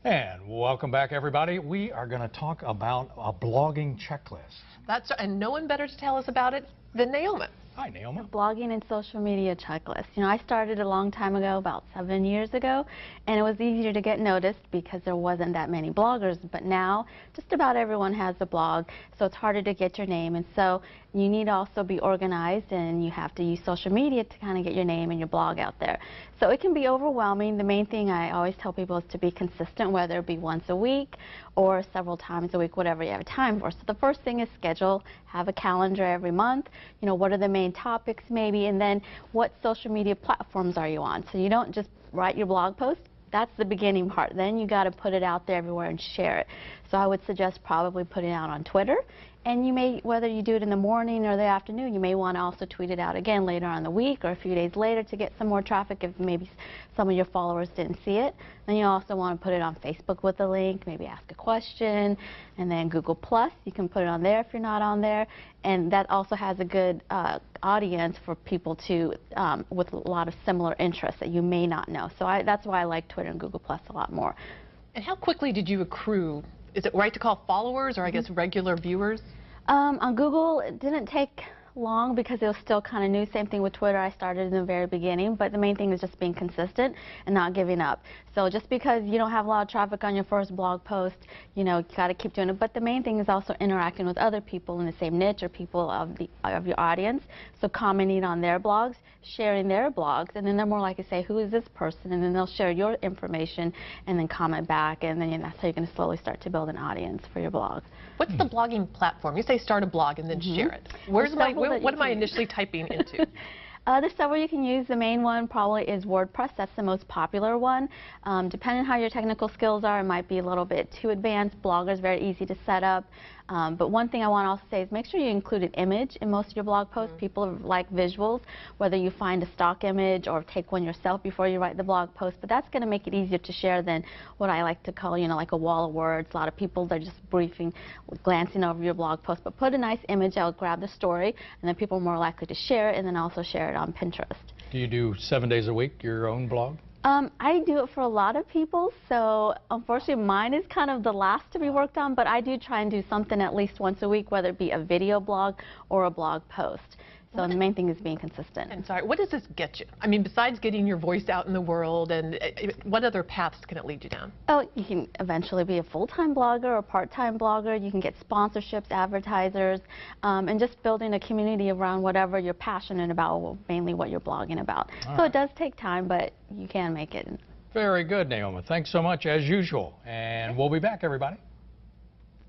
And welcome back, everybody. We are going to talk about a blogging checklist. And no one better to tell us about it than Naoma. Hi, Naoma. Blogging and social media checklist. You know, I started a long time ago, about 7 years ago, and it was easier to get noticed because there wasn't that many bloggers. But now, just about everyone has a blog, so it's harder to get your name. And so you need to also be organized, and you have to use social media to kind of get your name and your blog out there. So it can be overwhelming. The main thing I always tell people is to be consistent, whether it be once a week or several times a week, whatever you have time for. So the first thing is schedule, have a calendar every month. You know, what are the main topics maybe, and then what social media platforms are you on? So you don't just write your blog post. That's the beginning part. Then you got to put it out there everywhere and share it. So I would suggest probably putting it out on Twitter. And you may, whether you do it in the morning or the afternoon, you may want to also tweet it out again later on in the week or a few days later to get some more traffic if maybe some of your followers didn't see it. Then you also want to put it on Facebook with a link, maybe ask a question, and then Google Plus, you can put it on there if you're not on there. And that also has a good audience for people to, with a lot of similar interests that you may not know. So that's why I like Twitter and Google Plus a lot more. And how quickly did you accrue? Is it right to call followers or I guess regular viewers? On Google, it didn't take long because it was still kind of new. Same thing with Twitter. I started in the very beginning, but the main thing is just being consistent and not giving up. So just because you don't have a lot of traffic on your first blog post, you know, you got to keep doing it. But the main thing is also interacting with other people in the same niche or people of your audience. So commenting on their blogs, sharing their blogs, and then they're more likely to say, who is this person? And then they'll share your information and then comment back, and then that's how you're going to slowly start to build an audience for your blog. What's the blogging platform? You say start a blog and then share it. What am I initially typing into? There's several you can use. The main one probably is WordPress. That's the most popular one. Depending on how your technical skills are, it might be a little bit too advanced. Blogger is very easy to set up. But one thing I want to also say is make sure you include an image in most of your blog posts. People like visuals, whether you find a stock image or take one yourself before you write the blog post. But that's going to make it easier to share than what I like to call, you know, like a wall of words. A lot of people, they're just glancing over your blog post. But put a nice image out, grab the story, and then people are more likely to share it, and then also share it on Pinterest. Do you do 7 days a week, your own blog? I do it for a lot of people, so unfortunately mine is kind of the last to be worked on, but I do try and do something at least once a week, whether it be a video blog or a blog post. So the main thing is being consistent. And sorry, what does this get you? I mean, besides getting your voice out in the world, and what other paths can it lead you down? Oh, you can eventually be a full-time blogger or part-time blogger. You can get sponsorships, advertisers, and just building a community around whatever you're passionate about, well, mainly what you're blogging about. So it does take time, but you can make it. Very good, Naoma. Thanks so much, as usual. And we'll be back, everybody.